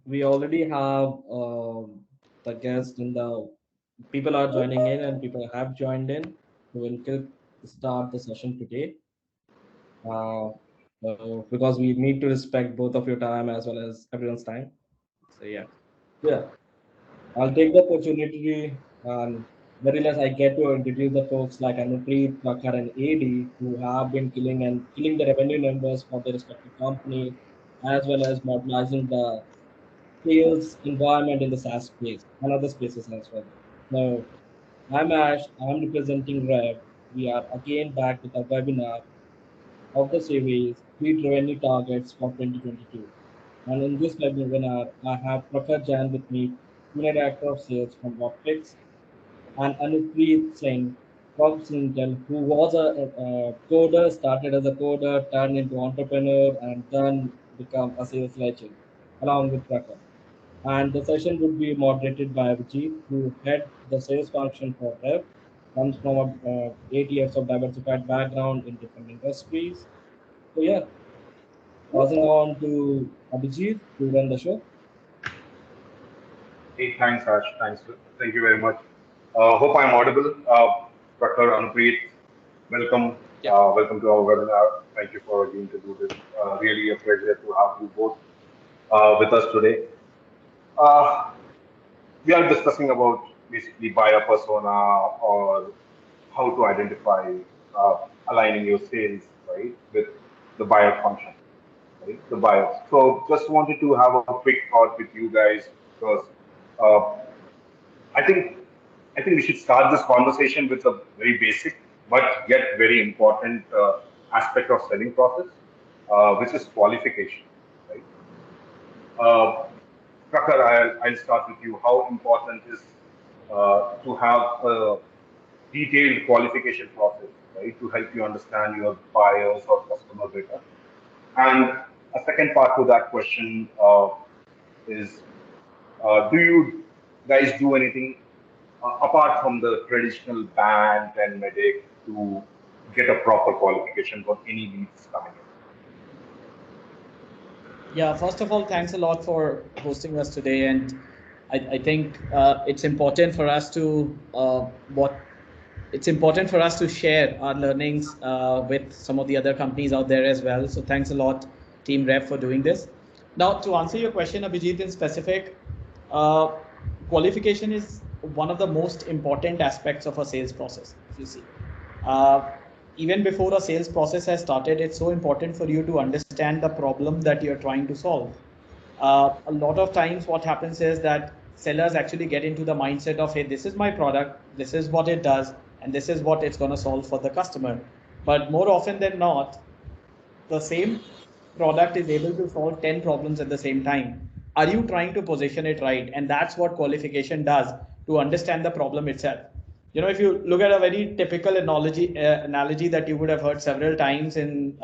we already have the guest in the people are joining in and people have joined in. We will start the session today uh, because we need to respect both of your time as well as everyone's time. So yeah, I'll take the opportunity and very less I get to introduce the folks like Anupreet, Prakhar, and AD who have been killing the revenue numbers for their respective company as well as mobilizing the sales environment in the SaaS space and other spaces as well. So I'm Ash, I'm representing Rev. We are again back with a webinar of the series Beat Revenue Targets for 2022. And in this webinar, I have Prakhar Jain with me, Senior Director of Sales from Whatfix, and Anupreet Singh from Slintel, who was a coder, started as a coder, turned into entrepreneur, and then become a sales legend, along with Prakhar. And the session would be moderated by Abhijit, who head the sales function for Rev, comes from 8 years of diversified background in different industries. So yeah, passing on to Abhijit to run the show. Hey, thanks, Ash. Thanks. Thank you very much. Hope I'm audible. Prakhar, Anupreet, welcome. Yeah. Welcome to our webinar. Thank you for agreeing to do this. Really a pleasure to have you both with us today. Uh, we are discussing about basically buyer persona or how to identify uh, aligning your sales, right, with the buyer function, right, the buyers. So just wanted to have a quick thought with you guys because uh, I think I think we should start this conversation with a very basic but yet very important aspect of selling process, which is qualification, right? Uh, Prakhar, I'll start with you. How important is to have a detailed qualification process, right, to help you understand your buyers or customer better? And a second part to that question is, do you guys do anything apart from the traditional band and medic to get a proper qualification for any leads coming in? Yeah, first of all, thanks a lot for hosting us today. And I think it's important for us to it's important for us to share our learnings with some of the other companies out there as well. So thanks a lot, Team Rev, for doing this. Now, to answer your question, Abhijit, in specific, uh, qualification is one of the most important aspects of a sales process, if you see. Uh, Even before a sales process has started, it's so important for you to understand the problem that you're trying to solve. A lot of times what happens is that sellers actually get into the mindset of, hey, this is my product, this is what it does, and this is what it's going to solve for the customer. But more often than not, the same product is able to solve 10 problems at the same time. Are you trying to position it right? And that's what qualification does, to understand the problem itself. You know, if you look at a very typical analogy that you would have heard several times in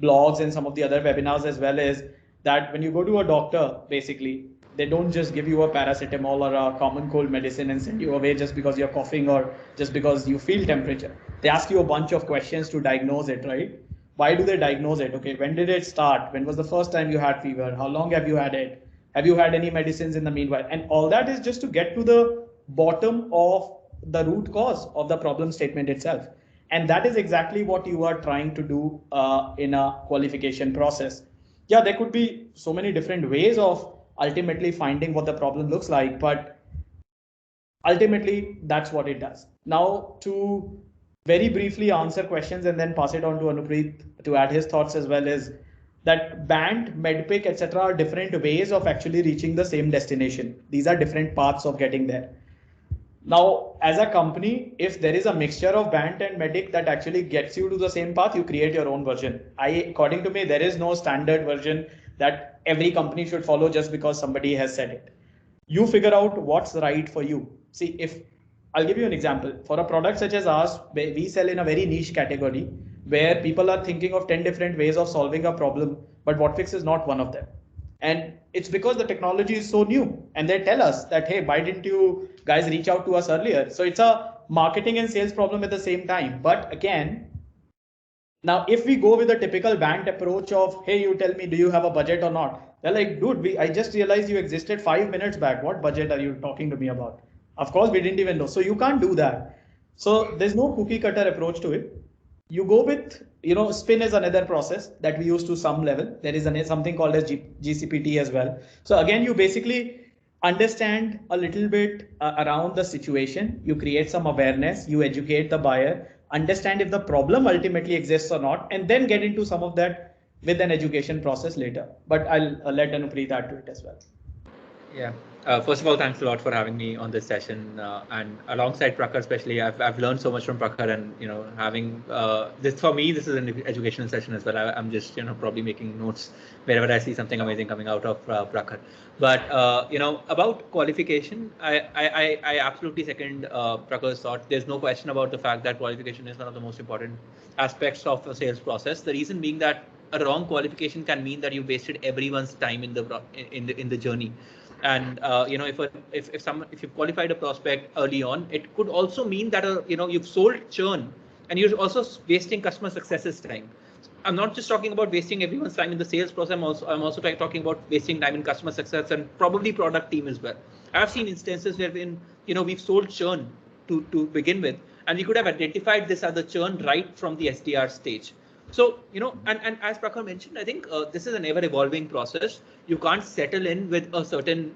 blogs and some of the other webinars as well, is that when you go to a doctor, basically, they don't just give you a paracetamol or a common cold medicine and send you away just because you're coughing or just because you feel temperature. They ask you a bunch of questions to diagnose it, right? Why do they diagnose it? Okay, when did it start? When was the first time you had fever? How long have you had it? Have you had any medicines in the meanwhile? And all that is just to get to the bottom of the root cause of the problem statement itself. And that is exactly what you are trying to do in a qualification process. Yeah, there could be so many different ways of ultimately finding what the problem looks like, but ultimately that's what it does. Now, to very briefly answer questions and then pass it on to Anupreet to add his thoughts as well, is that band, medpic, etc. are different ways of actually reaching the same destination. These are different paths of getting there. Now, as a company, if there is a mixture of band and medic that actually gets you to the same path, you create your own version. According to me, there is no standard version that every company should follow just because somebody has said it. You figure out what's right for you. See, if I'll give you an example for a product such as ours, we sell in a very niche category where people are thinking of 10 different ways of solving a problem, but Whatfix is not one of them. And it's because the technology is so new and they tell us that, hey, why didn't you guys reach out to us earlier? So it's a marketing and sales problem at the same time. But again, Now, if we go with the typical banked approach of, hey, you tell me, do you have a budget or not? They're like, dude, I just realized you existed 5 minutes back. What budget are you talking to me about? Of course, we didn't even know. So you can't do that. So there's no cookie cutter approach to it. You go with, spin is another process that we use to some level. There is something called as GCPT as well. So again, you basically understand a little bit around the situation. You create some awareness, you educate the buyer, understand if the problem ultimately exists or not, and then get into some of that with an education process later. But I'll let Anupreet add to it as well. Yeah. First of all, thanks a lot for having me on this session. And alongside Prakhar, especially, I've learned so much from Prakhar, and having this for me, this is an educational session as well. I'm just probably making notes wherever I see something amazing coming out of Prakhar. But about qualification, I absolutely second Prakhar's thought. There's no question about the fact that qualification is one of the most important aspects of a sales process. The reason being that a wrong qualification can mean that you wasted everyone's time in the journey. And if you've qualified a prospect early on, it could also mean that you've sold churn, and you're also wasting customer success's time. I'm not just talking about wasting everyone's time in the sales process. I'm also talking about wasting time in customer success and probably product team as well. I've seen instances where we've sold churn to begin with, and we could have identified this as the churn right from the SDR stage. So, and as Prakhar mentioned, I think this is an ever evolving process. You can't settle in with a certain,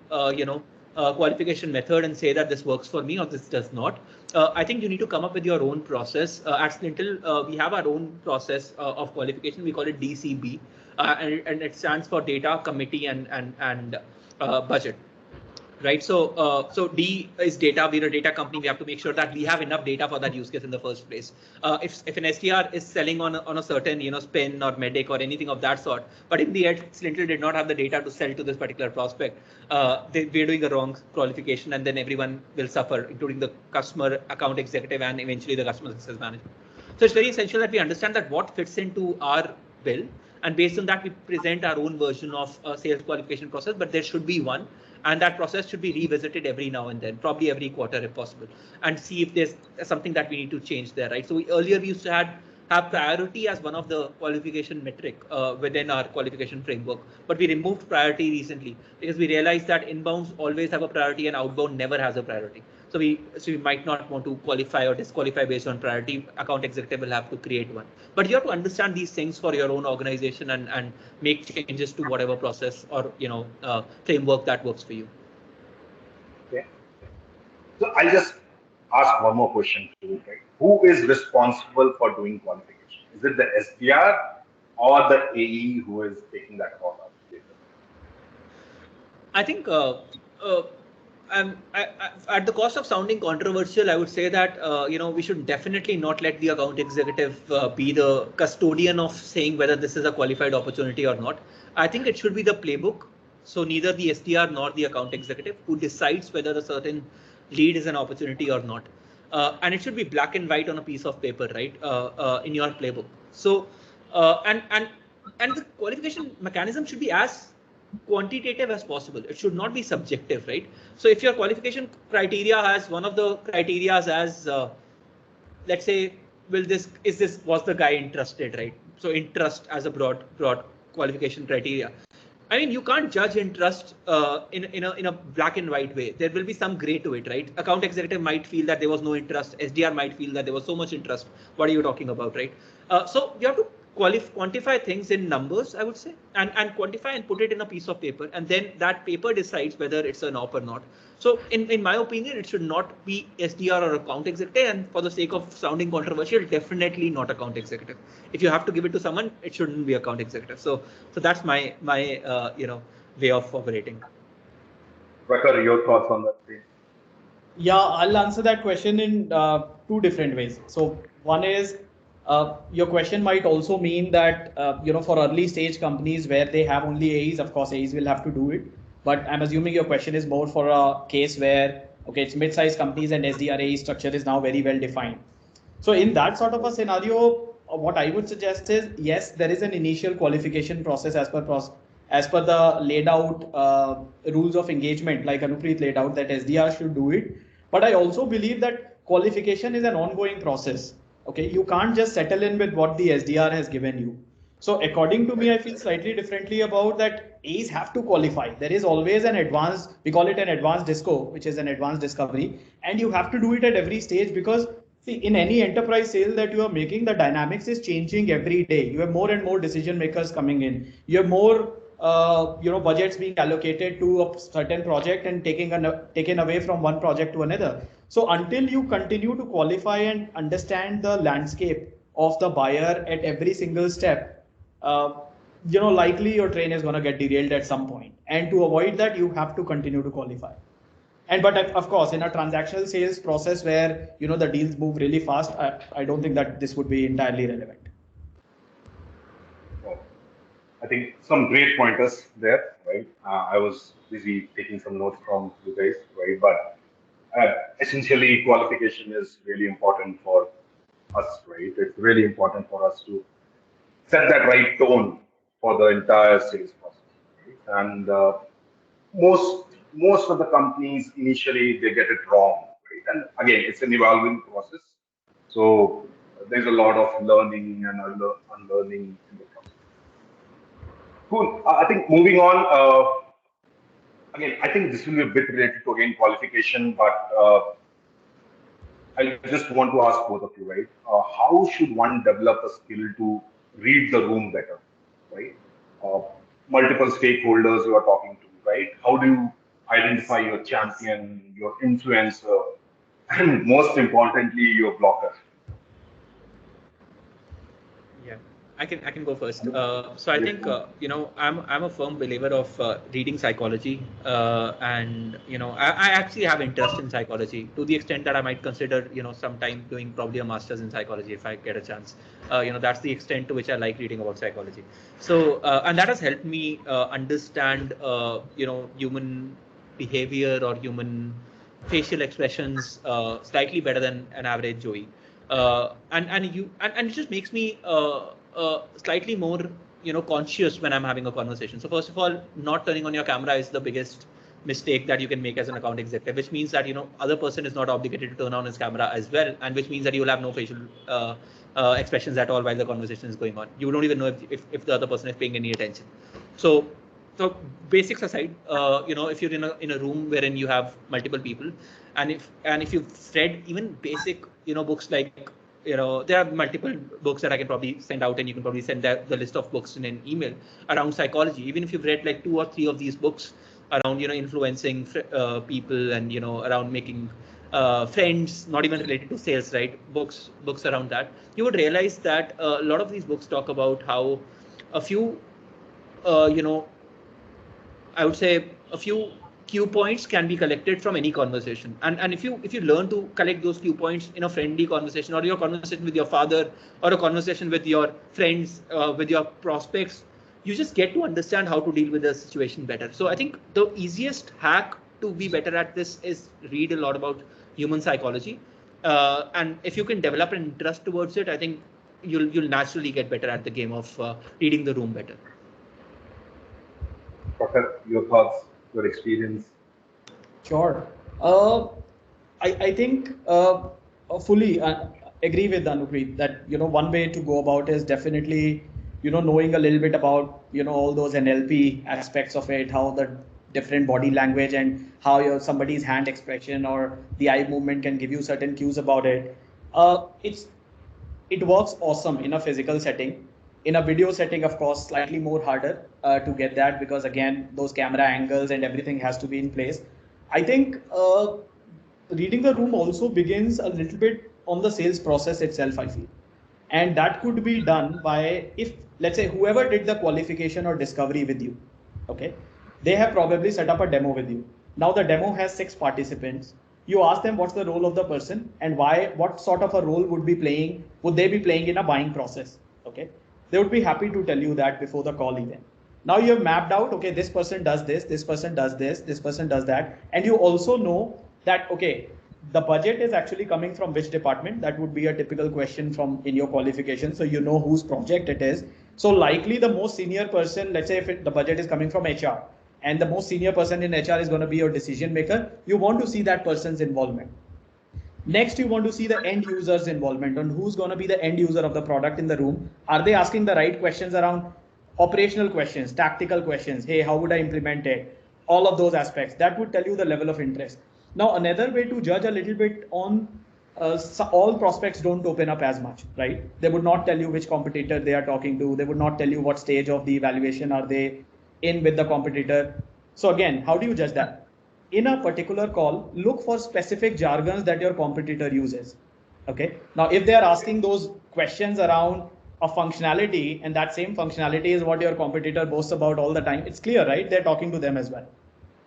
qualification method and say that this works for me or this does not. I think you need to come up with your own process. At Slintel, we have our own process of qualification. We call it DCB, and it stands for data, committee, and budget. Right. So D is data. We're a data company. We have to make sure that we have enough data for that use case in the first place. If an SDR is selling on a certain spin or medic or anything of that sort, but in the end Slintel did not have the data to sell to this particular prospect, we're doing a wrong qualification, and then everyone will suffer, including the customer account executive and eventually the customer success manager. So it's very essential that we understand that what fits into our bill, and based on that we present our own version of a sales qualification process. But there should be one. And that process should be revisited every now and then, probably every quarter if possible, and see if there's something that we need to change there, right? So earlier we used to have priority as one of the qualification metric within our qualification framework, but we removed priority recently because we realized that inbounds always have a priority and outbound never has a priority. So we might not want to qualify or disqualify based on priority. Account executive will have to create one. But you have to understand these things for your own organization and make changes to whatever process or framework that works for you. Okay. So I'll just ask one more question to you. Right? Who is responsible for doing qualification? Is it the SDR or the AE who is taking that call out? I think at the cost of sounding controversial, I would say that we should definitely not let the account executive be the custodian of saying whether this is a qualified opportunity or not. I think it should be the playbook. So neither the SDR nor the account executive who decides whether a certain lead is an opportunity or not. And it should be black and white on a piece of paper, right? In your playbook. So and the qualification mechanism should be as quantitative as possible. It should not be subjective, right? So if your qualification criteria has one of the criterias as let's say, was the guy interested, right? So interest as a broad qualification criteria. I mean, you can't judge interest in a black and white way. There will be some gray to it, right? Account executive might feel that there was no interest. SDR might feel that there was so much interest. What are you talking about, right? So you have to quantify things in numbers, I would say, and quantify and put it in a piece of paper, and then that paper decides whether it's an op or not. So in my opinion, it should not be SDR or account executive, and for the sake of sounding controversial, definitely not account executive. If you have to give it to someone, it shouldn't be account executive. So that's my way of operating. Prakhar, your thoughts on that, please? Yeah, I'll answer that question in two different ways. So one is, your question might also mean that, for early stage companies where they have only AEs, of course, AEs will have to do it. But I'm assuming your question is more for a case where, okay, it's mid-sized companies and SDR AE structure is now very well defined. So in that sort of a scenario, what I would suggest is, yes, there is an initial qualification process as per the laid out rules of engagement, like Anupreet laid out, that SDR should do it. But I also believe that qualification is an ongoing process. Okay, you can't just settle in with what the SDR has given you. So according to me, I feel slightly differently about that. A's have to qualify. There is always an advanced, we call it an advanced disco, which is an advanced discovery, and you have to do it at every stage because see, in any enterprise sale that you are making, the dynamics is changing every day. You have more and more decision makers coming in. You have more budgets being allocated to a certain project and taken away from one project to another. So until you continue to qualify and understand the landscape of the buyer at every single step, likely your train is going to get derailed at some point. And to avoid that, you have to continue to qualify. And but of course, in a transactional sales process where the deals move really fast, I don't think that this would be entirely relevant. I think some great pointers there, right? I was busy taking some notes from you guys, right? But essentially, qualification is really important for us, right? It's really important for us to set that right tone for the entire sales process, right? And most of the companies initially they get it wrong, right? And again, it's an evolving process, so there's a lot of learning and unlearning in the process. Cool. I think moving on. Again, I think this will be a bit related to again qualification, but I just want to ask both of you, right? How should one develop a skill to read the room better, right? Uh, Multiple stakeholders you are talking to, right? How do you identify your champion, your influencer, and most importantly, your blocker? Yeah, I can go first. So I think I'm a firm believer of reading psychology, and I actually have interest in psychology to the extent that I might consider sometime doing probably a master's in psychology if I get a chance. That's the extent to which I like reading about psychology. So and that has helped me understand human behavior or human facial expressions slightly better than an average Joey. And it just makes me slightly more conscious when I'm having a conversation. So first of all, not turning on your camera is the biggest mistake that you can make as an account executive, which means that other person is not obligated to turn on his camera as well, and which means that you will have no facial expressions at all while the conversation is going on. You don't even know if the other person is paying any attention. So basics aside, if you're in a room wherein you have multiple people, and if you've read even basic books like there are multiple books that I can probably send out, and you can probably send the list of books in an email around psychology. Even if you've read like 2 or 3 of these books around influencing people and around making friends, not even related to sales, right? Books around that, you would realize that a lot of these books talk about how a few I would say a few cue points can be collected from any conversation, and if you learn to collect those cue points in a friendly conversation, or your conversation with your father, or a conversation with your friends, with your prospects, you just get to understand how to deal with the situation better. So I think the easiest hack to be better at this is read a lot about human psychology, and if you can develop an interest towards it, I think you'll naturally get better at the game of reading the room better. Prakhar, your thoughts, your experience? Sure. I think fully agree with Anupreet that one way to go about is definitely knowing a little bit about all those NLP aspects of it, how the different body language and how somebody's hand expression or the eye movement can give you certain cues about it. It works awesome in a physical setting. In a video setting, of course, slightly more harder to get that, because again, those camera angles and everything has to be in place. I think reading the room also begins a little bit on the sales process itself, I feel. And that could be done by, if let's say whoever did the qualification or discovery with you, okay, they have probably set up a demo with you. Now the demo has 6 participants. You ask them what's the role of the person and what sort of a role would they be playing in a buying process, okay? They would be happy to tell you that before the call even. Now you have mapped out, okay, this person does this person does this person does that. And you also know that, okay, the budget is actually coming from which department. That would be a typical question from in your qualification. So you know whose project it is. So likely the most senior person, let's say if the budget is coming from HR, and the most senior person in HR is going to be your decision maker, you want to see that person's involvement. Next, you want to see the end user's involvement on who's going to be the end user of the product in the room. Are they asking the right questions around operational questions, tactical questions? Hey, how would I implement it? All of those aspects. That would tell you the level of interest. Now, another way to judge a little bit on all prospects don't open up as much, right? They would not tell you which competitor they are talking to. They would not tell you what stage of the evaluation are they in with the competitor. So again, how do you judge that? In a particular call, look for specific jargons that your competitor uses. Okay. Now, if they are asking those questions around a functionality and that same functionality is what your competitor boasts about all the time, it's clear, right? They're talking to them as well.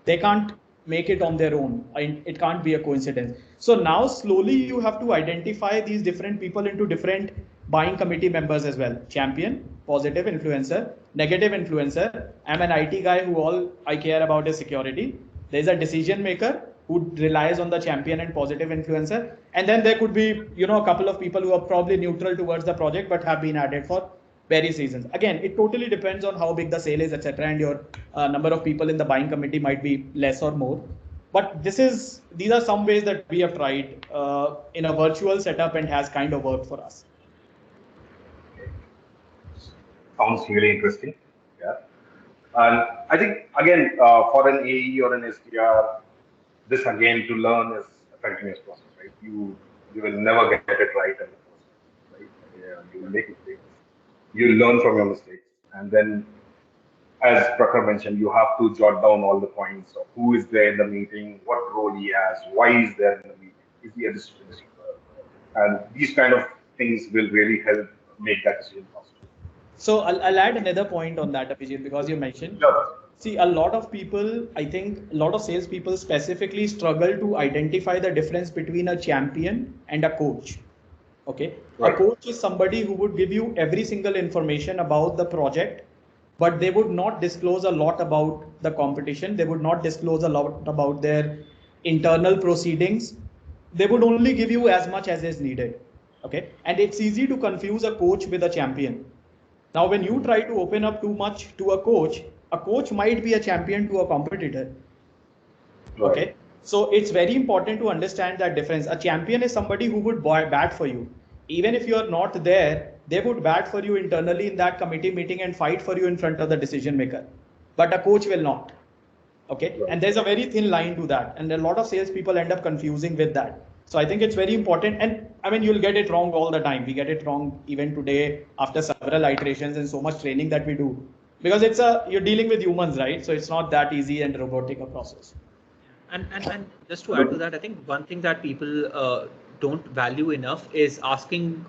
They can't make it on their own. It can't be a coincidence. So now slowly you have to identify these different people into different buying committee members as well. Champion, positive influencer, negative influencer. I'm an IT guy who all I care about is security. There's a decision maker who relies on the champion and positive influencer. And then there could be, a couple of people who are probably neutral towards the project, but have been added for various reasons. Again, it totally depends on how big the sale is, etc., and your number of people in the buying committee might be less or more. But these are some ways that we have tried in a virtual setup and has kind of worked for us. Sounds really interesting. Yeah. And I think, again, for an AE or an SDR, this again to learn is a continuous process, right? You will never get it right at the first time, right? Yeah, you will make mistakes. You learn from your mistakes. And then, as Prakhar mentioned, you have to jot down all the points of who is there in the meeting, what role he has, why he's there in the meeting, is he a decision maker? And these kind of things will really help make that decision possible. So I'll add another point on that, Abhijit, because you mentioned. Sure. See, a lot of people, I think a lot of salespeople specifically struggle to identify the difference between a champion and a coach. Okay. Right. A coach is somebody who would give you every single information about the project, but they would not disclose a lot about the competition. They would not disclose a lot about their internal proceedings. They would only give you as much as is needed. Okay. And it's easy to confuse a coach with a champion. Now, when you try to open up too much to a coach might be a champion to a competitor. Right. Okay. So it's very important to understand that difference. A champion is somebody who would bat for you. Even if you are not there, they would bat for you internally in that committee meeting and fight for you in front of the decision maker. But a coach will not. Okay. Right. And there's a very thin line to that. And a lot of salespeople end up confusing with that. So I think it's very important. And I mean, you'll get it wrong all the time. We get it wrong even today after several iterations and so much training that we do. Because you're dealing with humans, right? So it's not that easy and robotic a process. And just to add to that, I think one thing that people don't value enough is asking,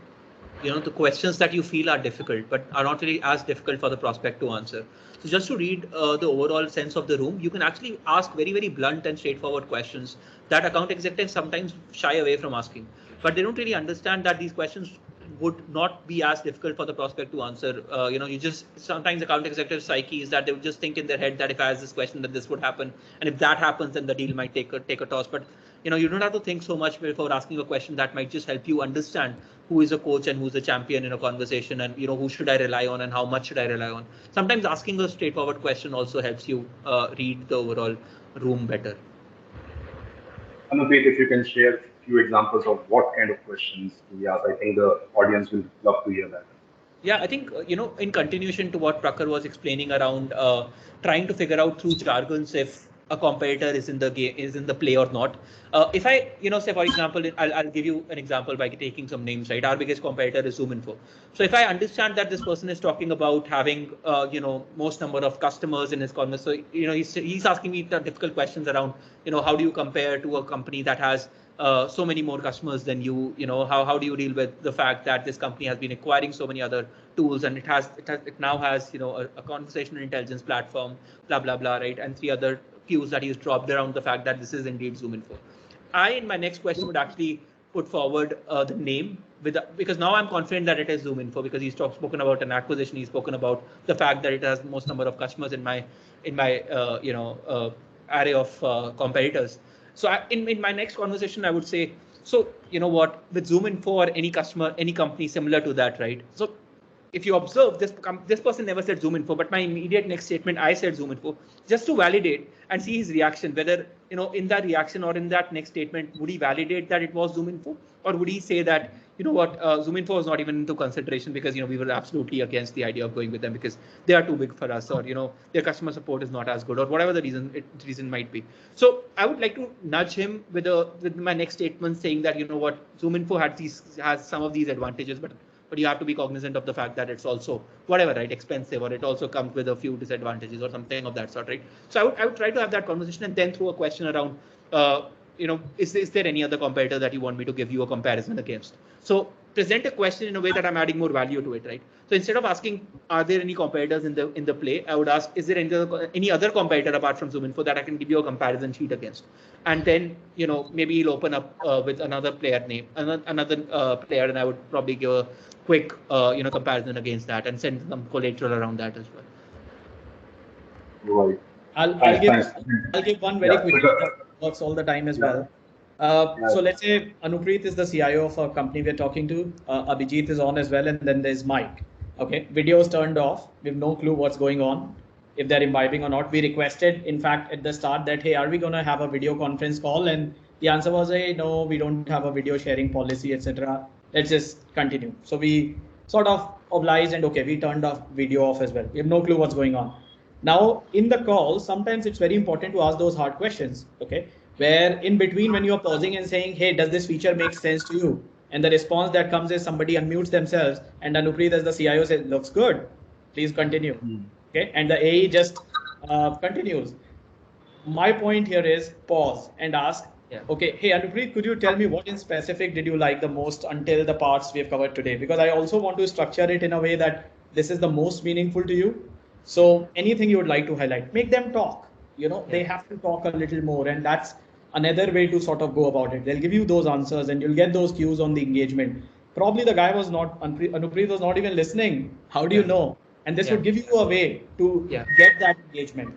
the questions that you feel are difficult, but are not really as difficult for the prospect to answer. So just to read the overall sense of the room, you can actually ask very, very blunt and straightforward questions that account executives sometimes shy away from asking, but they don't really understand that these questions would not be as difficult for the prospect to answer. You just sometimes account executive psyche is that they would just think in their head that if I ask this question, then this would happen, and if that happens, then the deal might take a toss. But you don't have to think so much before asking a question that might just help you understand who is a coach and who's a champion in a conversation, and who should I rely on and how much should I rely on. Sometimes asking a straightforward question also helps you read the overall room better. Anupreet, if you can share a few examples of what kind of questions we ask, I think the audience will love to hear that. Yeah, I think, in continuation to what Prakhar was explaining around trying to figure out through jargons if a competitor is in the game, is in the play or not. If I, say, for example, I'll give you an example by taking some names, right? Our biggest competitor is ZoomInfo. So if I understand that this person is talking about having, most number of customers in his conversation, so, he's asking me the difficult questions around, how do you compare to a company that has so many more customers than you, how do you deal with the fact that this company has been acquiring so many other tools, and it now has, a conversational intelligence platform, blah, blah, blah, right? And 3 other cues that he's dropped around the fact that this is indeed ZoomInfo. In my next question would actually put forward the name because now I'm confident that it is ZoomInfo because he's spoken about an acquisition. He's spoken about the fact that it has most number of customers in my array of competitors. So in my next conversation, I would say, so what, with ZoomInfo or any customer, any company similar to that, right? So if you observe, this person never said ZoomInfo, but my immediate next statement, I said ZoomInfo, just to validate and see his reaction, whether in that reaction or in that next statement, would he validate that it was ZoomInfo, or would he say that, ZoomInfo is not even into consideration because, we were absolutely against the idea of going with them because they are too big for us, or, their customer support is not as good, or whatever the reason might be. So I would like to nudge him with my next statement saying that, ZoomInfo has some of these advantages, but you have to be cognizant of the fact that it's also whatever, right, expensive, or it also comes with a few disadvantages or something of that sort, right? So I would try to have that conversation and then throw a question around, is there any other competitor that you want me to give you a comparison against? So present a question in a way that I'm adding more value to it, right? So instead of asking, are there any competitors in the play, I would ask, is there any other competitor apart from ZoomInfo that I can give you a comparison sheet against? And then, maybe he'll open up with another player name, another player, and I would probably give a quick, comparison against that and send some collateral around that as Right. I'll give one very quick that works all the time as well. So let's say Anupreet is the CIO of a company we're talking to. Abhijit is on as well, and then there's Mike. Okay, video is turned off. We have no clue what's going on, if they're imbibing or not. We requested, in fact, at the start that, hey, are we going to have a video conference call? And the answer was, hey, no, we don't have a video sharing policy, etc. Let's just continue. So we sort of obliged, and okay, we turned off video off as well. We have no clue what's going on. Now, in the call, sometimes it's very important to ask those hard questions, okay? Where in between, when you're pausing and saying, hey, does this feature make sense to you? And the response that comes is somebody unmutes themselves, and Anupreet as the CIO says, looks good, please continue. Okay, and the AE just continues. My point here is pause and ask, okay, hey, Anupreet, could you tell me what in specific did you like the most until the parts we have covered today? Because I also want to structure it in a way that this is the most meaningful to you. So anything you would like to highlight, make them talk. They have to talk a little more, and that's another way to sort of go about it. They'll give you those answers, and you'll get those cues on the engagement. Probably the guy was not, Anupreet was not even listening. How do you know? And this would give you a way to get that engagement.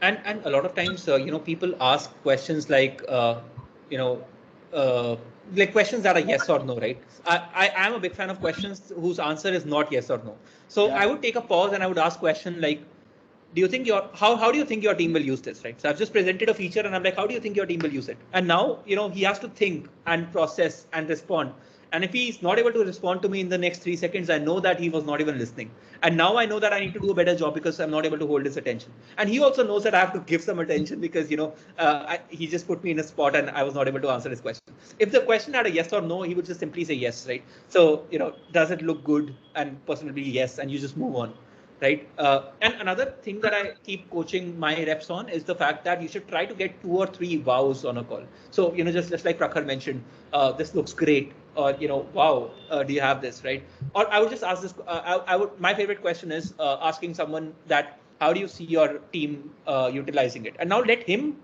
And a lot of times, people ask questions like, like questions that are yes or no, right? I am a big fan of questions whose answer is not yes or no. So I would take a pause and I would ask question like, do you think how do you think your team will use this, right? So I've just presented a feature and I'm like, how do you think your team will use it? And now, he has to think and process and respond. And if he's not able to respond to me in the next 3 seconds, I know that he was not even listening. And now I know that I need to do a better job because I'm not able to hold his attention. And he also knows that I have to give some attention because, he just put me in a spot and I was not able to answer his question. If the question had a yes or no, he would just simply say yes, right? So, does it look good? And person would be yes, and you just move on. Right. And another thing that I keep coaching my reps on is the fact that you should try to get 2 or 3 wows on a call. So, just like Prakhar mentioned, this looks great, or, wow, do you have this, right? Or I would just ask this, my favorite question is asking someone that, how do you see your team utilizing it? And now let him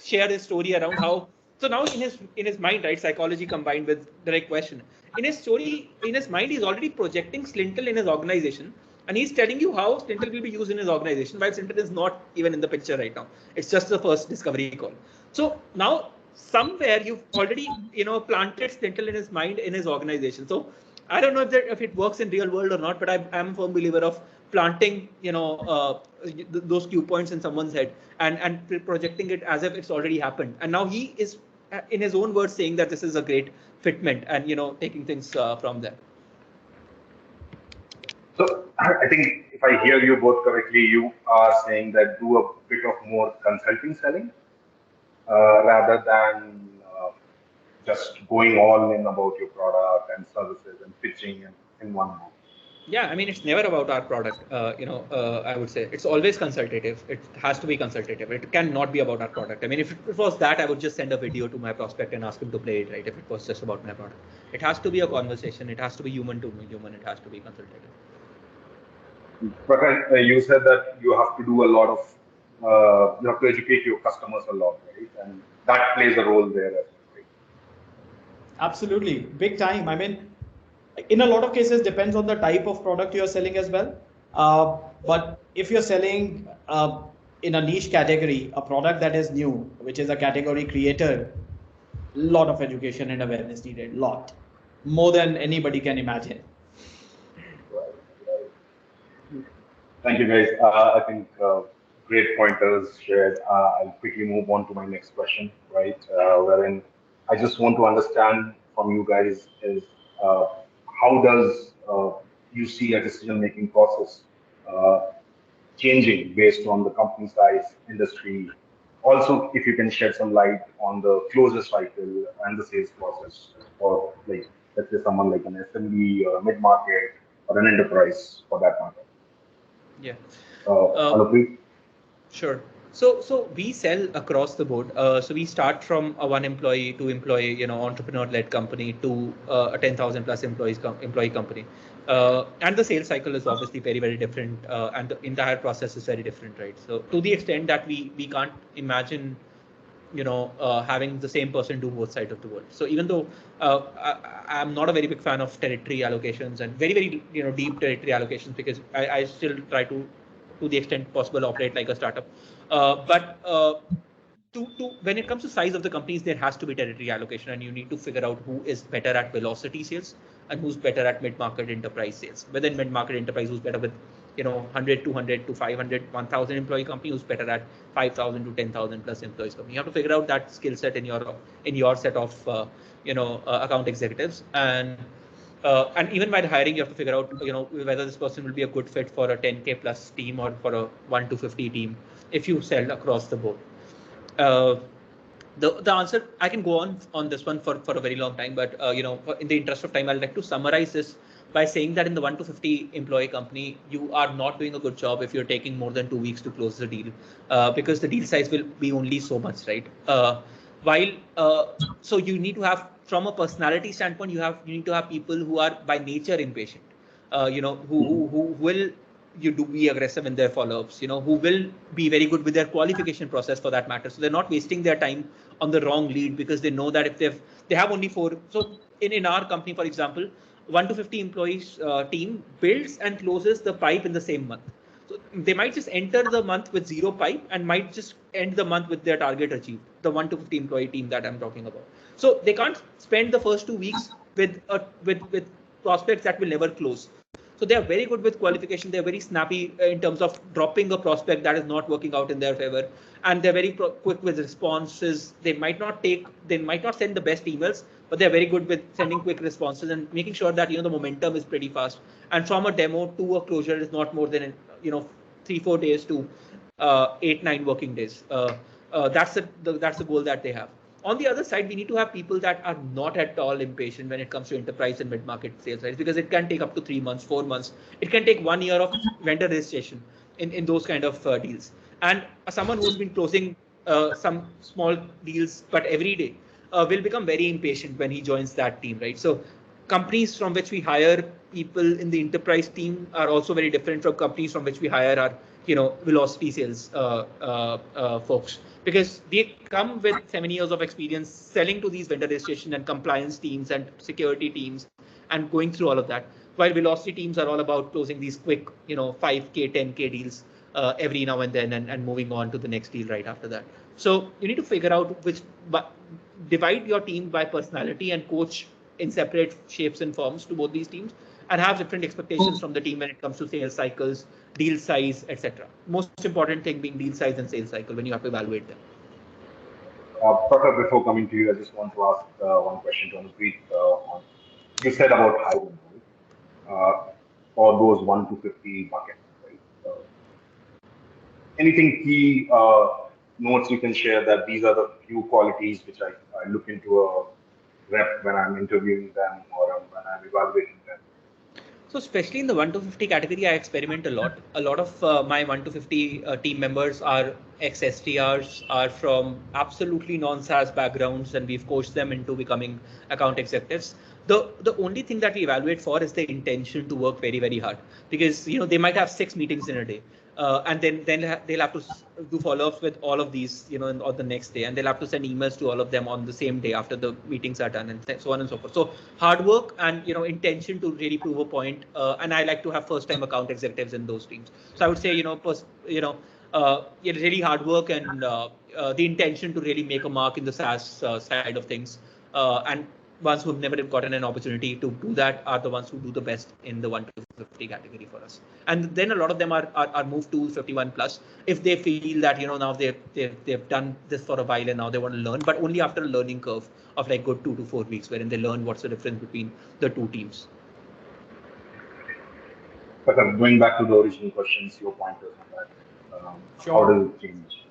share his story around how. So now in his mind, right, psychology combined with direct question. In his mind, he's already projecting Slintel in his organization. And he's telling you how Slintel will be used in his organization, while Slintel is not even in the picture right now. It's just the first discovery call. So now somewhere you've already, planted Slintel in his mind, in his organization. So I don't know if it works in real world or not, but I'm a firm believer of planting, those cue points in someone's head and projecting it as if it's already happened. And now he is, in his own words, saying that this is a great fitment and, taking things from there. So I think if I hear you both correctly, you are saying that do a bit of more consulting selling rather than just going all in about your product and services and pitching in one go. Yeah, I mean, it's never about our product. I would say it's always consultative. It has to be consultative. It cannot be about our product. I mean, if it was that, I would just send a video to my prospect and ask him to play it, right? If it was just about my product, it has to be a conversation. It has to be human to human. It has to be consultative. Prakhar, you said that you have to do a lot of, you have to educate your customers a lot, right? And that plays a role there as well, right? Absolutely, big time. I mean, in a lot of cases, depends on the type of product you're selling as well. But if you're selling in a niche category, a product that is new, which is a category creator, lot of education and awareness needed, lot more than anybody can imagine. Thank you, guys. I think great pointers shared. I'll quickly move on to my next question, right? Wherein I just want to understand from you guys is how does you see a decision-making process uh, changing based on the company size, industry. Also, if you can shed some light on the closure cycle and the sales process for, like, let's say someone like an SMB or a mid-market or an enterprise for that matter. Yeah. Uh, Anupreet? Sure. So we sell across the board. So we start from a one employee, two employee, entrepreneur-led company to a 10,000 plus employee company. And the sales cycle is obviously very, very different, and the entire process is very different, right? So to the extent that we can't imagine, having the same person do both sides of the world. So even though I'm not a very big fan of territory allocations and very, very deep territory allocations, because I still try to the extent possible operate like a startup. But to when it comes to size of the companies, there has to be territory allocation, and you need to figure out who is better at velocity sales and who's better at mid-market enterprise sales. Within mid-market enterprise, who's better with 100, 200 to 500, 1,000 employee company, who's better at 5,000 to 10,000 plus employees company. You have to figure out that skill set in your set of account executives, and even while hiring, you have to figure out whether this person will be a good fit for a 10K plus team or for a 1 to 50 team if you sell across the board. Uh, the answer, I can go on this one for a very long time, but in the interest of time, I'd like to summarize this by saying that in the 1 to 50 employee company, you are not doing a good job if you're taking more than 2 weeks to close the deal, because the deal size will be only so much, right? While so you need to have, from a personality standpoint, you need to have people who are by nature impatient, who will be aggressive in their follow-ups, who will be very good with their qualification process for that matter. So they're not wasting their time on the wrong lead, because they know that if they have only 4. So in our company, for example, 1 to 50 employees team builds and closes the pipe in the same month. So they might just enter the month with 0 pipe and might just end the month with their target achieved. The 1 to 50 employee team that I'm talking about. So they can't spend the first 2 weeks with prospects that will never close. So they are very good with qualification. They're very snappy in terms of dropping a prospect that is not working out in their favor, and they're very quick with responses. They might not send the best emails, but they're very good with sending quick responses and making sure that the momentum is pretty fast. And from a demo to a closure is not more than 3-4 days to 8-9 working days. That's the goal that they have. On the other side, we need to have people that are not at all impatient when it comes to enterprise and mid-market sales, right? Because it can take up to 3 months, 4 months. It can take 1 year of vendor registration in those kind of deals. And someone who's been closing some small deals, but every day, will become very impatient when he joins that team, right? So companies from which we hire people in the enterprise team are also very different from companies from which we hire our velocity sales folks, because they come with 7 years of experience selling to these vendor registration and compliance teams and security teams and going through all of that, while velocity teams are all about closing these quick 5K 10K deals every now and then, and moving on to the next deal right after that. So you need to figure out divide your team by personality and coach in separate shapes and forms to both these teams, and have different expectations from the team when it comes to sales cycles, deal size, etc. Most important thing being deal size and sales cycle when you have to evaluate them. Prakhar, before coming to you, I just want to ask one question to Anupreet. You said about hiring, right? For those 1 to 50 buckets, right? Anything key notes you can share that these are the few qualities which I look into a rep when I'm interviewing them or when I'm evaluating them? So especially in the 1 to 50 category, I experiment a lot. A lot of my 1 to 50 team members are ex-SDRs, are from absolutely non-SaaS backgrounds, and we've coached them into becoming account executives. The only thing that we evaluate for is the intention to work very, very hard, because they might have 6 meetings in a day. And then they'll have to do follow-ups with all of these, on the next day, and they'll have to send emails to all of them on the same day after the meetings are done, and so on and so forth. So hard work and intention to really prove a point. And I like to have first-time account executives in those teams. So I would say really hard work and the intention to really make a mark in the SaaS side of things. And ones who've never gotten an opportunity to do that are the ones who do the best in the 1 to 50 category for us. And then a lot of them are moved to 51 plus if they feel that, you know, now they've done this for a while and now they want to learn, but only after a learning curve of like good 2 to 4 weeks, wherein they learn what's the difference between the two teams. But going back to the original questions, your pointers on that, how Sure. does it change?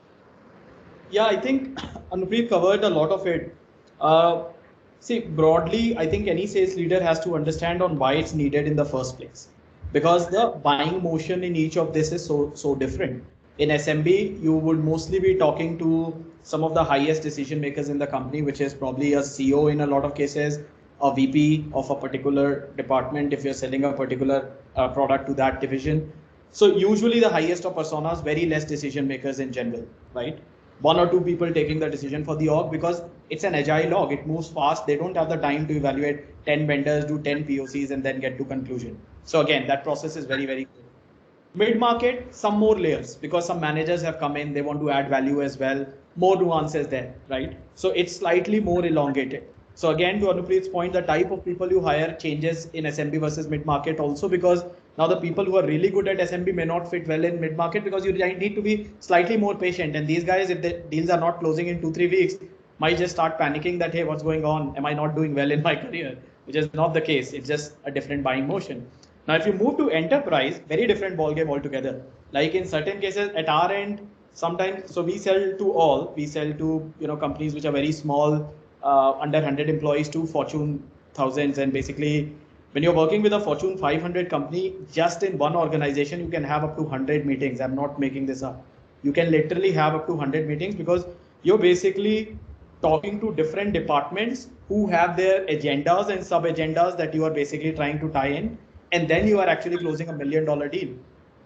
Yeah, I think Anupreet covered a lot of it. See, broadly, I think any sales leader has to understand on why it's needed in the first place, because the buying motion in each of this is so different. In SMB, you would mostly be talking to some of the highest decision makers in the company, which is probably a CEO in a lot of cases, a VP of a particular department if you're selling a particular product to that division. So usually the highest of personas, very less decision makers in general, right? One or two people taking the decision for the org, because it's an agile org. It moves fast. They don't have the time to evaluate 10 vendors, do 10 POCs, and then get to conclusion. So again, that process is very, very good. Mid-market, some more layers, because some managers have come in, they want to add value as well, more nuances there, right? So it's slightly more elongated. So again, to Anupreet's point, the type of people you hire changes in SMB versus mid-market also, because now the people who are really good at SMB may not fit well in mid-market, because you need to be slightly more patient. And these guys, if the deals are not closing in 2-3 weeks, might just start panicking that, hey, what's going on? Am I not doing well in my career? Which is not the case. It's just a different buying motion. Now, if you move to enterprise, very different ballgame altogether. Like in certain cases at our end, sometimes, so we sell to all, we sell to, companies which are very small, under 100 employees to Fortune thousands. And basically, when you're working with a Fortune 500 company, just in one organization, you can have up to 100 meetings. I'm not making this up. You can literally have up to 100 meetings, because you're basically talking to different departments who have their agendas and sub agendas that you are basically trying to tie in, and then you are actually closing $1 million deal.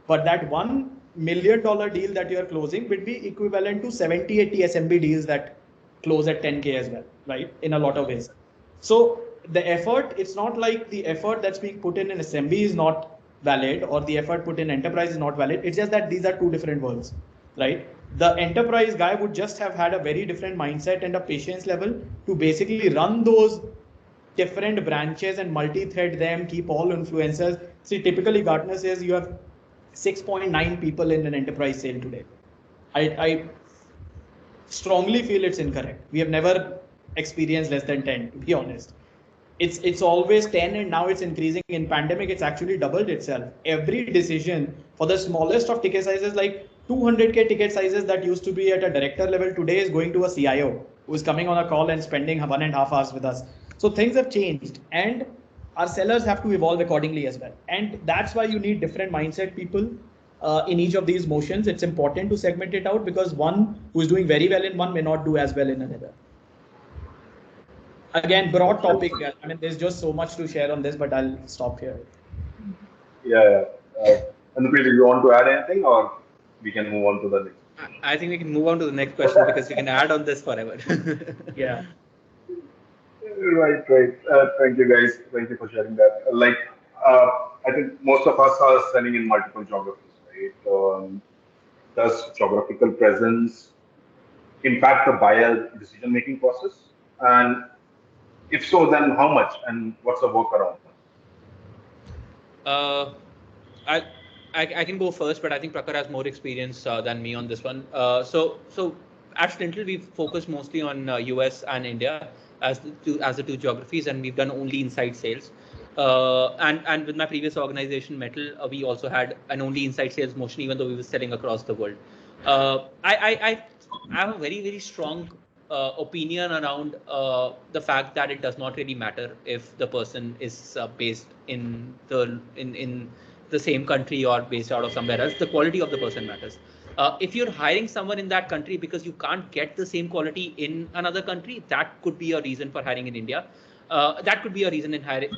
But that $1 million deal that you are closing would be equivalent to 70-80 SMB deals that close at 10K as well, right? In a lot of ways. So the effort, it's not like the effort that's being put in SMB is not valid, or the effort put in enterprise is not valid. It's just that these are two different worlds, right? The enterprise guy would just have had a very different mindset and a patience level to basically run those different branches and multi-thread them, keep all influencers. See, typically Gartner says you have 6.9 people in an enterprise sale today. I strongly feel it's incorrect. We have never experienced less than 10, to be honest. It's always 10, and now it's increasing. In pandemic, it's actually doubled itself. Every decision for the smallest of ticket sizes, like 200K ticket sizes that used to be at a director level, today is going to a CIO who is coming on a call and spending 1.5 hours with us. So things have changed, and our sellers have to evolve accordingly as well. And that's why you need different mindset people in each of these motions. It's important to segment it out, because one who is doing very well in one may not do as well in another. Again, broad topic. I mean, there's just so much to share on this, but I'll stop here. Yeah. Anupreet, do you want to add anything, or we can move on to the next? I think we can move on to the next question, because we can add on this forever. Yeah. Right. Thank you, guys. Thank you for sharing that. I think most of us are selling in multiple geographies, right? Does geographical presence impact the buyer decision-making process? And if so, then how much? And what's the workaround? I can go first, but I think Prakhar has more experience than me on this one. So at Slintel, we've focused mostly on US and India as the two geographies, and we've done only inside sales. And with my previous organization, Metal, we also had an only inside sales motion, even though we were selling across the world. I have a very, very strong opinion around the fact that it does not really matter if the person is based in the same country or based out of somewhere else. The quality of the person matters. If you're hiring someone in that country because you can't get the same quality in another country, that could be a reason for hiring in India. That could be a reason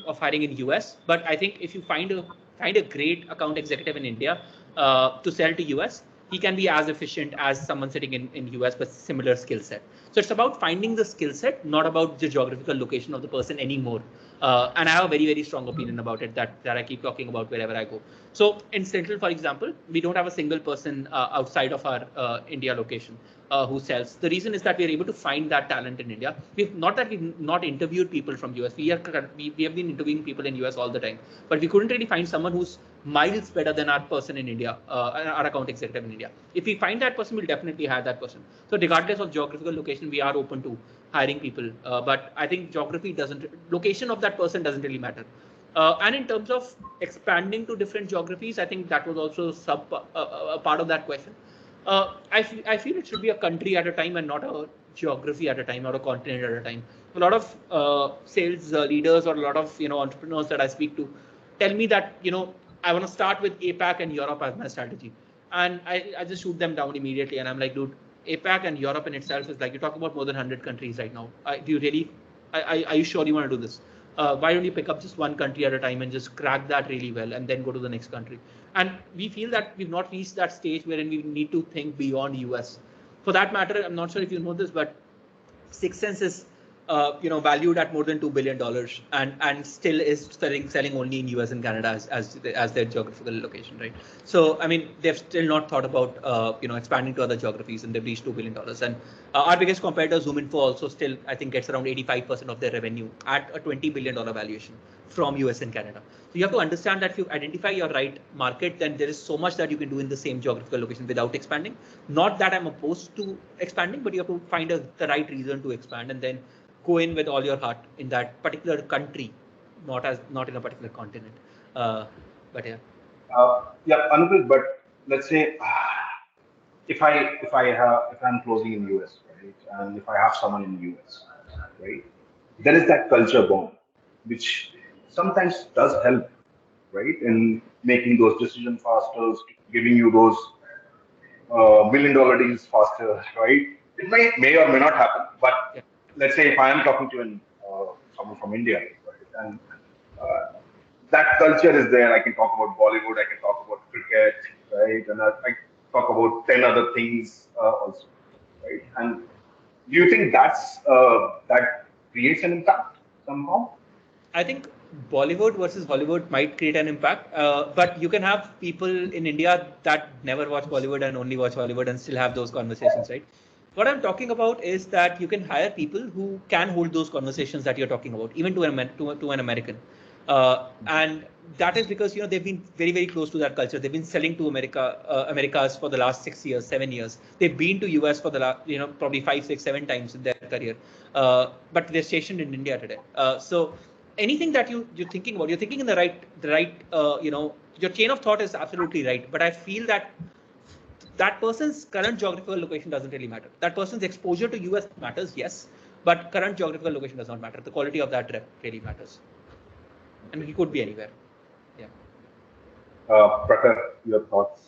of hiring in US. But I think if you find a great account executive in India to sell to US, he can be as efficient as someone sitting in US, but similar skill set. So it's about finding the skill set, not about the geographical location of the person anymore. And I have a very, very strong opinion about it that I keep talking about wherever I go. So in Slintel, for example, we don't have a single person outside of our India location who sells. The reason is that we are able to find that talent in India. We've not interviewed people from US. We have been interviewing people in US all the time, but we couldn't really find someone who's miles better than our person in India, our account executive in India. If we find that person, we'll definitely hire that person. So regardless of geographical location, we are open to hiring people. But I think location of that person doesn't really matter. And in terms of expanding to different geographies, I think that was also a part of that question. I feel it should be a country at a time and not a geography at a time or a continent at a time. A lot of sales leaders or a lot of entrepreneurs that I speak to tell me that I want to start with APAC and Europe as my strategy, and I just shoot them down immediately. And I'm like, dude, APAC and Europe in itself is like, you're talking about more than 100 countries right now. Do you really? Are you sure you want to do this? Why don't you pick up just one country at a time and just crack that really well and then go to the next country? And we feel that we've not reached that stage wherein we need to think beyond US. For that matter, I'm not sure if you know this, but Sixth Sense is valued at more than $2 billion and still is selling only in US and Canada as their geographical location, right? So I mean, they've still not thought about expanding to other geographies, and they've reached $2 billion. And our biggest competitor, ZoomInfo, also still I think gets around 85% of their revenue at a $20 billion valuation from US and Canada. So you have to understand that if you identify your right market, then there is so much that you can do in the same geographical location without expanding. Not that I'm opposed to expanding, but you have to find the right reason to expand and then go in with all your heart in that particular country, not in a particular continent. But yeah. Yeah, Anupreet, but let's say if I'm closing in US, right, and if I have someone in US, right, there is that culture bond, which sometimes does help, right, in making those decisions faster, giving you those $1 million deals faster, right? It may or may not happen, but Yeah. let's say if I am talking to someone from India, right, and that culture is there. I can talk about Bollywood, I can talk about cricket, right, and I talk about 10 other things also, right? And do you think that creates an impact somehow? I think Bollywood versus Hollywood might create an impact, but you can have people in India that never watch Bollywood and only watch Hollywood and still have those conversations, right? What I'm talking about is that you can hire people who can hold those conversations that you're talking about, even to an American. And that is because they've been very, very close to that culture. They've been selling to Americas for the last 6 years, 7 years. They've been to US for the last probably 5, 6, 7 times in their career, but they're stationed in India today. So anything that you're thinking about, you're thinking in the right your chain of thought is absolutely right. But I feel that person's current geographical location doesn't really matter. That person's exposure to US matters, yes, but current geographical location does not matter. The quality of that rep really matters. And he could be anywhere. Yeah. Prakhar, your thoughts?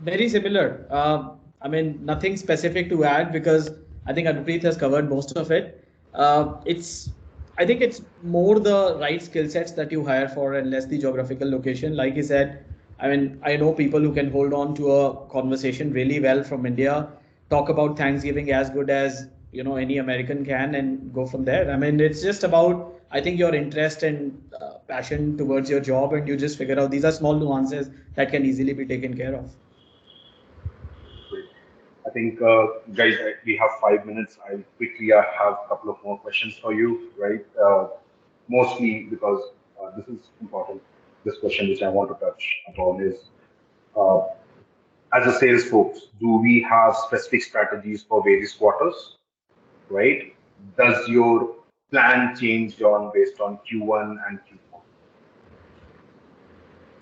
Very similar. I mean, nothing specific to add because I think Anupreet has covered most of it. I think it's more the right skill sets that you hire for and less the geographical location. Like he said, I mean, I know people who can hold on to a conversation really well from India, talk about Thanksgiving as good as any American can, and go from there. I mean, it's just about, I think, your interest and passion towards your job, and you just figure out these are small nuances that can easily be taken care of. Great. I think, guys, we have 5 minutes. I'll quickly have a couple of more questions for you, right? Mostly because this is important. This question which I want to touch upon is, as a sales folks, do we have specific strategies for various quarters, right? Does your plan change based on Q1 and Q4?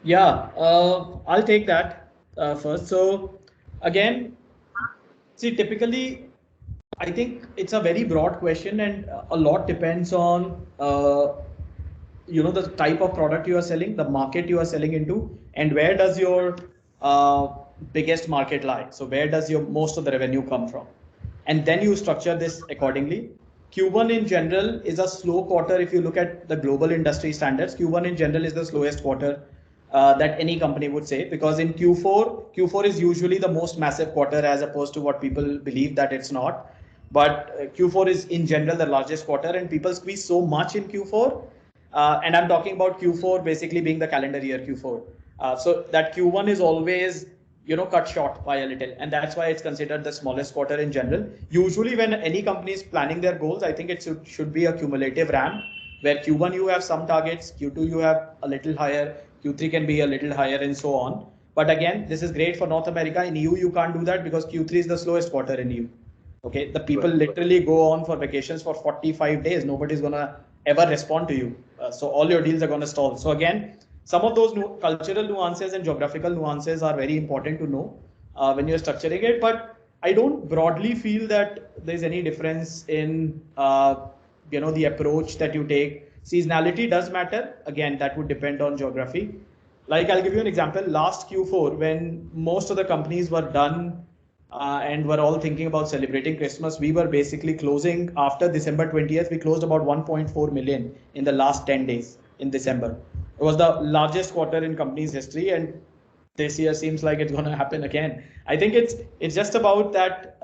Yeah, I'll take that first. So again, see, typically, I think it's a very broad question, and a lot depends on the type of product you are selling, the market you are selling into, and where does your biggest market lie. So where does your most of the revenue come from, and then you structure this accordingly. Q1 in general is a slow quarter. If you look at the global industry standards, Q1 in general is the slowest quarter that any company would say, because in Q4 is usually the most massive quarter as opposed to what people believe that it's not. But Q4 is in general the largest quarter, and people squeeze so much in Q4. And I'm talking about Q4 basically being the calendar year Q4. So that Q1 is always cut short by a little, and that's why it's considered the smallest quarter in general. Usually when any company is planning their goals, I think it should be a cumulative ramp, where Q1 you have some targets, Q2 you have a little higher, Q3 can be a little higher, and so on. But again, this is great for North America. In EU, you can't do that because Q3 is the slowest quarter in EU. Okay, the people literally go on for vacations for 45 days. Nobody's gonna ever respond to you. So all your deals are gonna stall. So again, some of those cultural nuances and geographical nuances are very important to know when you're structuring it. But I don't broadly feel that there's any difference in the approach that you take. Seasonality does matter. Again, that would depend on geography. Like I'll give you an example. Last Q4, when most of the companies were done and we're all thinking about celebrating Christmas, we were basically closing after December 20th. We closed about 1.4 million in the last 10 days in December. It was the largest quarter in company's history, and this year seems like it's going to happen again. I think it's just about that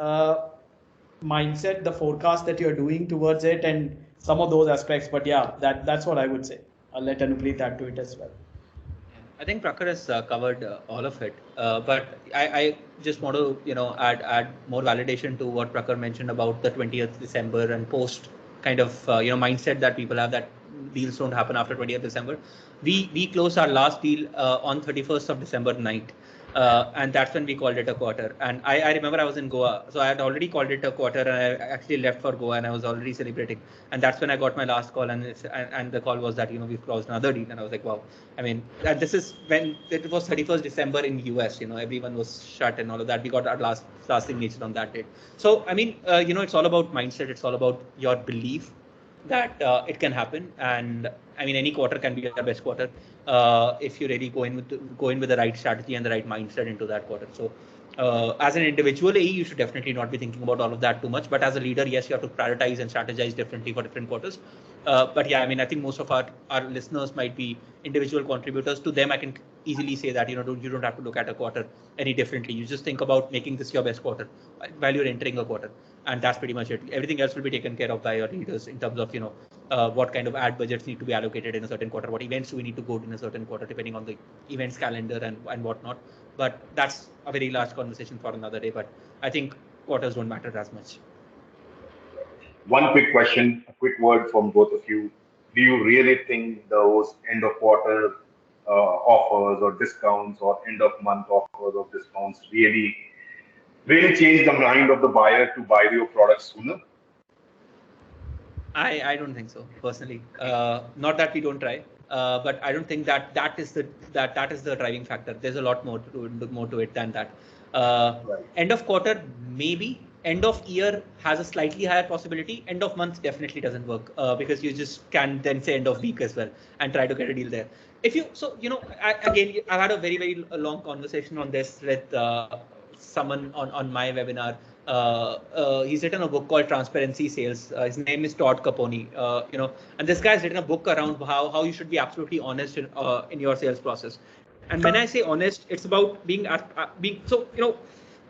mindset, the forecast that you're doing towards it, and some of those aspects. But yeah, that's what I would say. I'll let Anupreet add to it as well. I think Prakhar has covered all of it, but I just want to add more validation to what Prakhar mentioned about the 20th December and post kind of mindset that people have, that deals don't happen after 20th December. We closed our last deal on 31st of December night. And that's when we called it a quarter. And I remember I was in Goa, so I had already called it a quarter, and I actually left for Goa, and I was already celebrating. And that's when I got my last call, and the call was that we've closed another deal, and I was like, wow. I mean, and this is when it was 31st December in US. Everyone was shut and all of that. We got our last signature on that date. So I mean, it's all about mindset. It's all about your belief that it can happen. And I mean, any quarter can be your best quarter if you really go in with the right strategy and the right mindset into that quarter. So as an individual AE, you should definitely not be thinking about all of that too much. But as a leader, yes, you have to prioritize and strategize differently for different quarters. But yeah, I mean, I think most of our listeners might be individual contributors. To them, I can easily say that you don't have to look at a quarter any differently. You just think about making this your best quarter while you're entering a quarter, and that's pretty much it. Everything else will be taken care of by your leaders in terms of what kind of ad budgets need to be allocated in a certain quarter, what events do we need to go to in a certain quarter, depending on the events calendar and whatnot. But that's a very large conversation for another day. But I think quarters don't matter as much. One quick question, a quick word from both of you. Do you really think those end of quarter offers or discounts or end of month offers or discounts really change the mind of the buyer to buy your product sooner? I don't think so, personally. Not that we don't try, but I don't think that is the driving factor. There's a lot more to it than that. Right. End of quarter, maybe. End of year has a slightly higher possibility. End of month definitely doesn't work because you just can then say end of week as well and try to get a deal there. I've had a very, very long conversation on this with someone on my webinar. He's written a book called Transparency Sales. His name is Todd Caponi. And this guy's written a book around how you should be absolutely honest in your sales process. And when I say honest, it's about being so.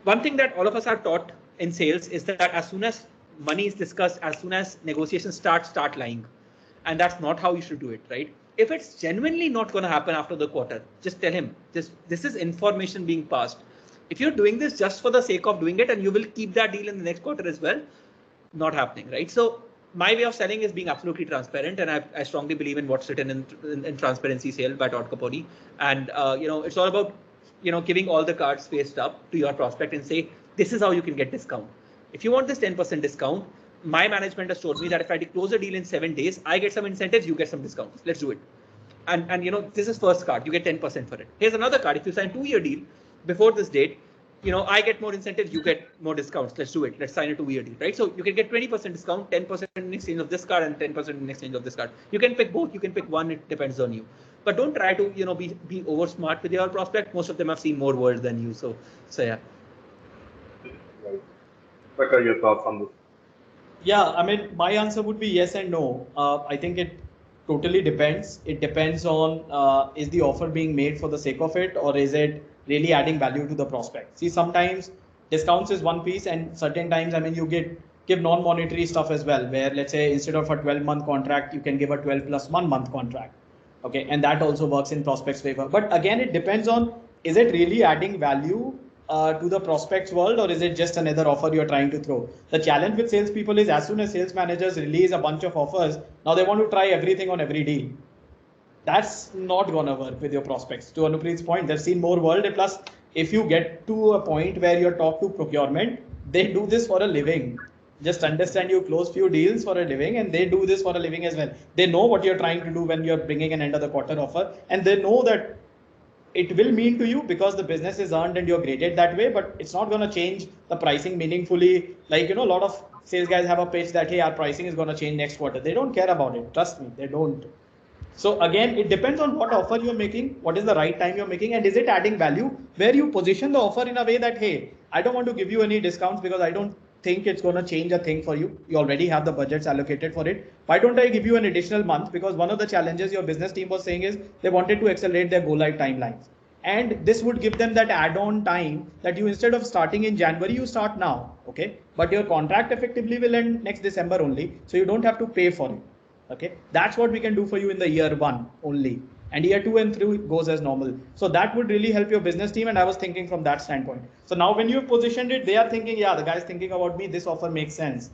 One thing that all of us are taught in sales is that as soon as money is discussed, as soon as negotiations start lying, and that's not how you should do it, right? If it's genuinely not going to happen after the quarter, just tell him. This is information being passed. If you're doing this just for the sake of doing it and you will keep that deal in the next quarter as well, not happening, right? So my way of selling is being absolutely transparent, and I strongly believe in what's written in Transparency Sale by Todd Caponi. And it's all about giving all the cards faced up to your prospect and say, this is how you can get discount. If you want this 10% discount, my management has told me that if I close a deal in 7 days, I get some incentives, you get some discounts. Let's do it. And this is first card, you get 10% for it. Here's another card. If you sign 2-year deal before this date, I get more incentives, you get more discounts. Let's do it. Let's sign a 2-year deal, right? So you can get 20% discount, 10% in exchange of this card, and 10% in exchange of this card. You can pick both. You can pick one. It depends on you. But don't try to be over smart with your prospect. Most of them have seen more world than you. So yeah. Right. What are your thoughts on this? Yeah, I mean, my answer would be yes and no. I think totally depends. It depends on is the offer being made for the sake of it, or is it really adding value to the prospect. See, sometimes discounts is one piece, and certain times, I mean, you give non-monetary stuff as well, where let's say instead of a 12-month contract, you can give a 12 plus 1 month contract. Okay, and that also works in prospects' favor. But again, it depends on, is it really adding value to the prospects world, or is it just another offer you're trying to throw? The challenge with salespeople is, as soon as sales managers release a bunch of offers, now they want to try everything on every deal. That's not gonna work with your prospects. To Anupreet's point, they've seen more world. Plus, if you get to a point where you talk to procurement, they do this for a living. Just understand, you close few deals for a living, and they do this for a living as well. They know what you're trying to do when you're bringing an end of the quarter offer, and they know that it will mean to you because the business is earned and you're graded that way, but it's not going to change the pricing meaningfully. Like, a lot of sales guys have a pitch that, hey, our pricing is going to change next quarter. They don't care about it. Trust me, they don't. So again, it depends on what offer you're making, what is the right time you're making, and is it adding value, where you position the offer in a way that, hey, I don't want to give you any discounts because I don't think it's going to change a thing for you. You already have the budgets allocated for it. Why don't I give you an additional month? Because one of the challenges your business team was saying is they wanted to accelerate their go live timelines. And this would give them that add-on time that you, instead of starting in January, you start now. Okay. But your contract effectively will end next December only. So you don't have to pay for it. Okay, that's what we can do for you in the year 1 only, and year 2 and 3 goes as normal. So that would really help your business team, and I was thinking from that standpoint. So now when you've positioned it, they are thinking, yeah, the guy's thinking about me, this offer makes sense,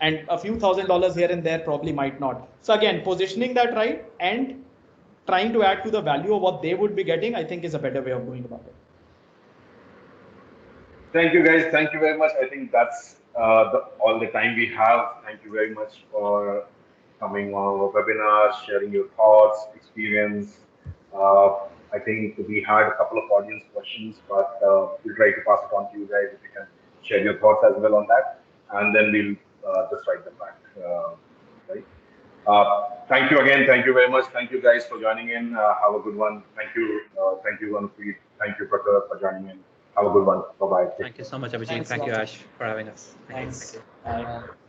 and a few $1,000s here and there probably might not. So again, positioning that right and trying to add to the value of what they would be getting, I think is a better way of going about it. Thank you, guys. Thank you very much. I think that's all the time we have. Thank you very much for coming on our webinar, sharing your thoughts, experience. I think we had a couple of audience questions, but we'll try to pass it on to you guys if you can share your thoughts as well on that, and then we'll just write them back. Right. Thank you again. Thank you very much. Thank you guys for joining in. Have a good one. Thank you. Thank you, Anupreet. Thank you, Prakhar, for joining in. Have a good one. Bye-bye. Thank you so much, Abhijit. Thank you, Ash, for having us. Thanks. Thank you. Bye.